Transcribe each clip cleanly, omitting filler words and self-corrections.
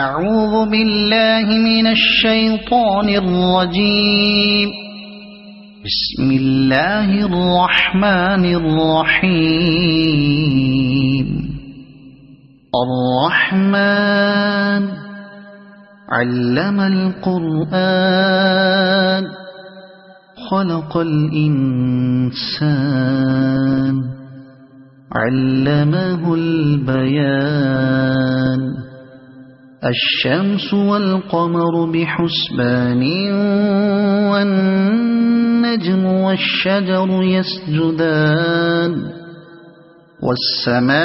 أعوذ بالله من الشيطان الرجيم. بسم الله الرحمن الرحيم. الرحمن علم القرآن خلق الإنسان علمه البيان. الشمس والقمر بحسبان والنجم والشجر يسجدان. والسماء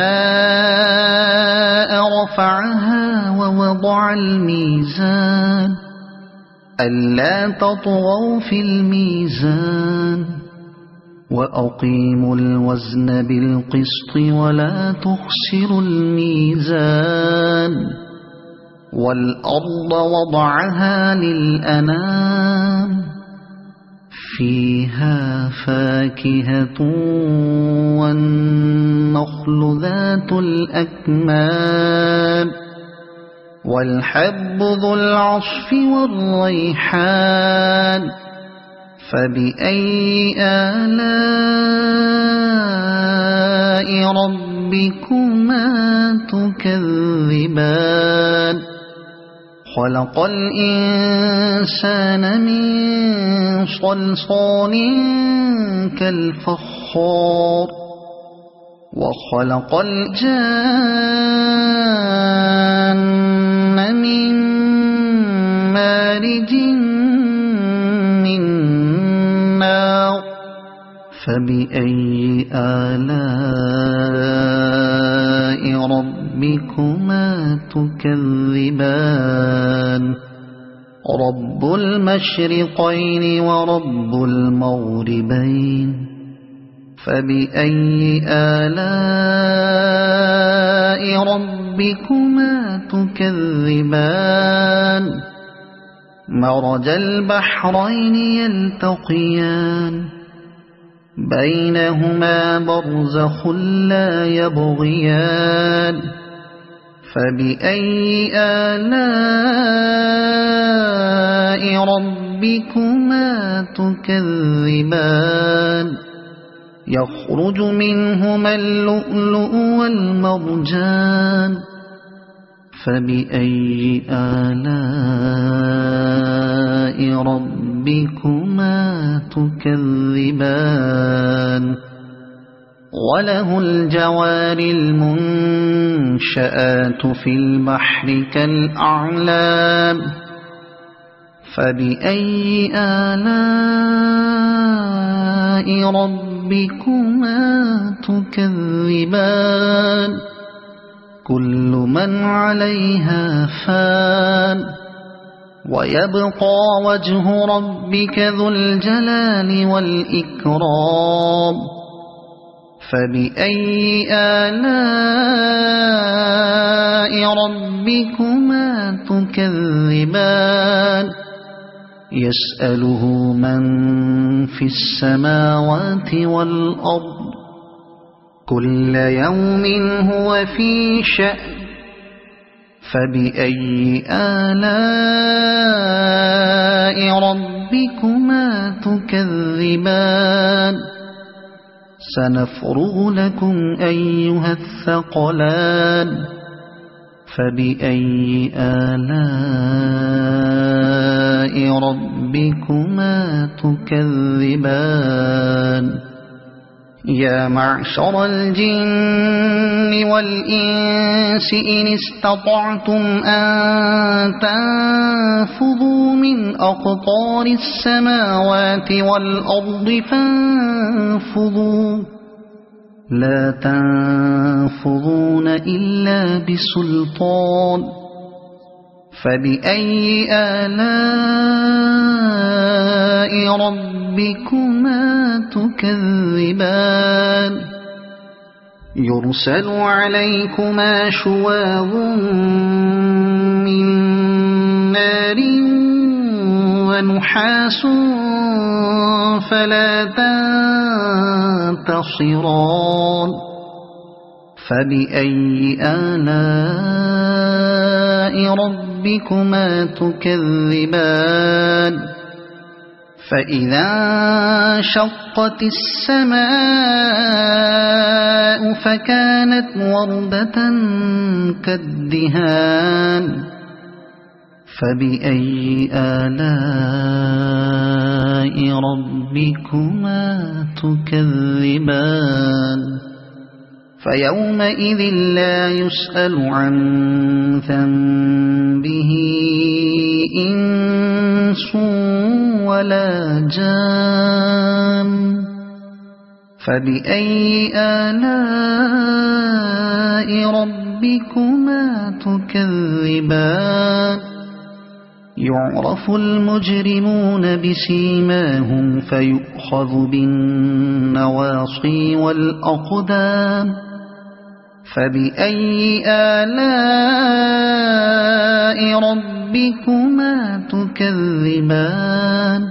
رفعها ووضع الميزان ألا تطغوا في الميزان وأقيموا الوزن بالقسط ولا تخسروا الميزان. والأرض وضعها للأنام فيها فاكهة والنخل ذات الأكمام والحب ذو العصف والريحان. فبأي آلاء ربكما تكذبان. خلق الإنسان من صلصال كالفخار وخلق الجان من مارج من نار. فبأي آلاء ربكما تكذبان. رب المشرقين ورب المغربين. فبأي آلاء ربكما تكذبان. مرج البحرين يلتقيان بينهما برزخ لا يبغيان. فبأي آلاء ربكما تكذبان. يخرج منهما اللؤلؤ والمرجان. فبأي آلاء ربكما تكذبان. وله الجوار المنشآت في البحر كالأعلام. فبأي آلاء ربكما تكذبان. كل من عليها فان ويبقى وجه ربك ذو الجلال والإكرام. فبأي آلاء ربكما تكذبان. يسأله من في السماوات والأرض كل يوم هو في شأن. فبأي آلاء ربكما تكذبان. سنفرغ لكم أيها الثقلان. فبأي آلاء ربكما تكذبان. يا معشر الجن والإنس إن استطعتم أن تنفذوا من أقطار السماوات والأرض فانفذوا لا تنفذون إلا بسلطان. فبأي آلاء ربكما تكذبان. يرسل عليكما شواظ من نار ونحاس فلا تنتصران. فبأي آلاء ربكما تكذبان فإذا انشقت السماء فكانت وردة كالدهان فبأي آلاء ربكما تكذبان فيومئذ لا يسأل عن ذنبه إنس ولا جان فبأي آلاء ربكما تكذبان يعرف المجرمون بسيماهم فيؤخذ بالنواصي والأقدام فبأي آلاء ربكما تكذبان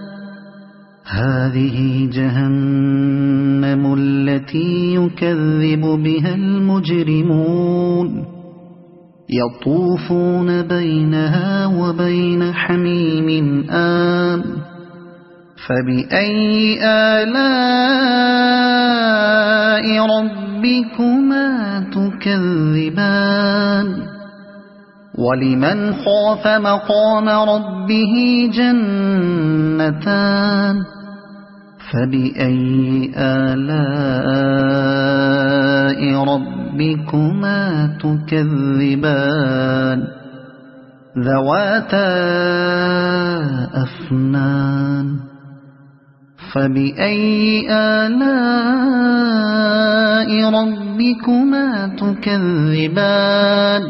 هذه جهنم التي يكذب بها المجرمون يطوفون بينها وبين حميم آن فبأي آلاء ربكما تكذبان ولمن خاف مقام ربه جنتان فبأي آلاء ربكما تكذبان ذواتا أفنان فبأي آلاء ربكما تكذبان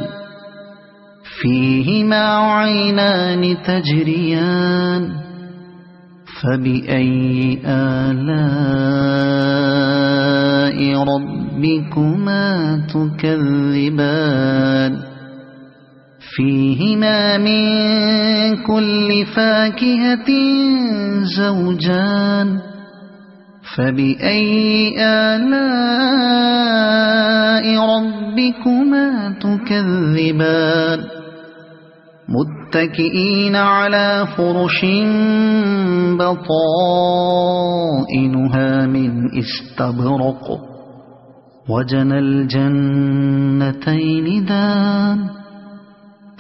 فيهما عينان تجريان فبأي آلاء ربكما تكذبان فيهما من كل فاكهة زوجان فبأي آلاء ربكما تكذبان متكئين على فرش بطائنها من استبرق وجنى الجنتين دان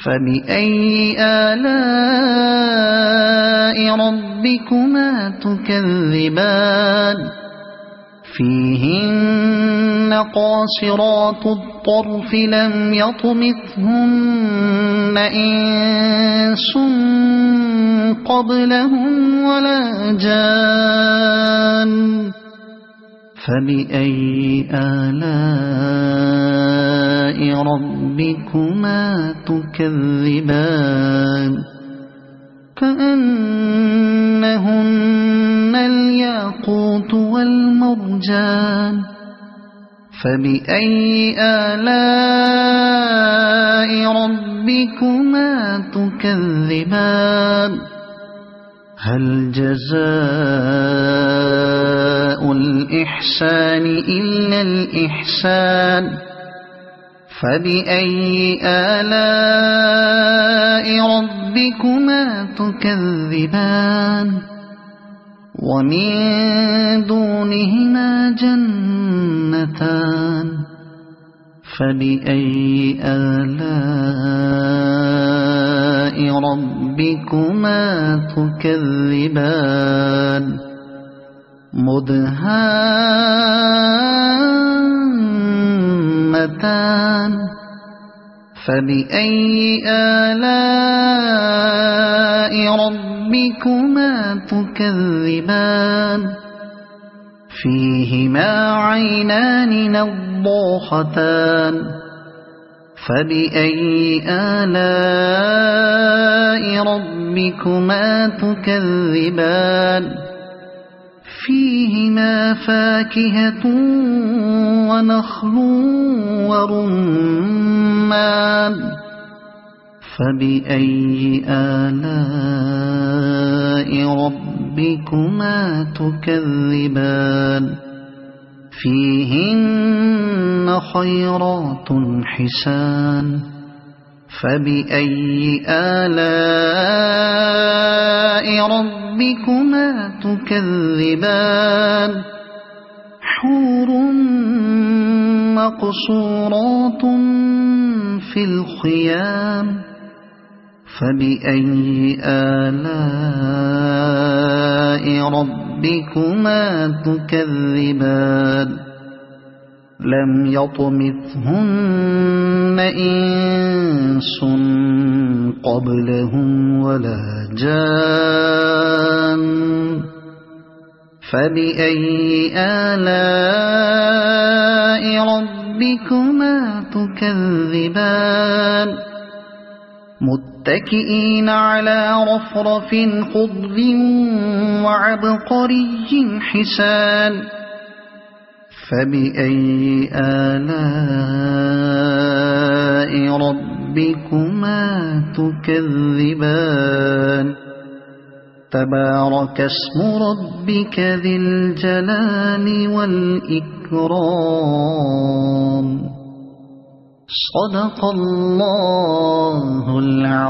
فبأي آلاء ربكما تكذبان فيهن قاصرات الطرف لم يطمثهن إنس قبلهم ولا جان فبأي آلاء ربكما تكذبان كأنهن الياقوت والمرجان فبأي آلاء ربكما تكذبان هل جزاء الإحسان إلا الإحسان فبأي آلاء ربكما تكذبان ومن دونهما جنتان فبأي آلاء ربكما تكذبان مدهامتان فبأي آلاء ربكما تكذبان فيهما عينان نضاختان فبأي آلاء ربكما تكذبان فيهما فاكهة ونخل ورمان فبأي آلاء ربكما تكذبان فيهن خيرات حسان فبأي آلاء ربكما تكذبان حور مقصورات في الخيام فبأي آلاء ربكما تكذبان لم يطمثهن إنس قبلهم ولا جان فبأي آلاء ربكما تكذبان متكئين على رفرف خضر وعبقري حسان فبأي آلاء ربكما تكذبان تبارك اسم ربك ذي الجلال والإكرام صدق الله العظيم.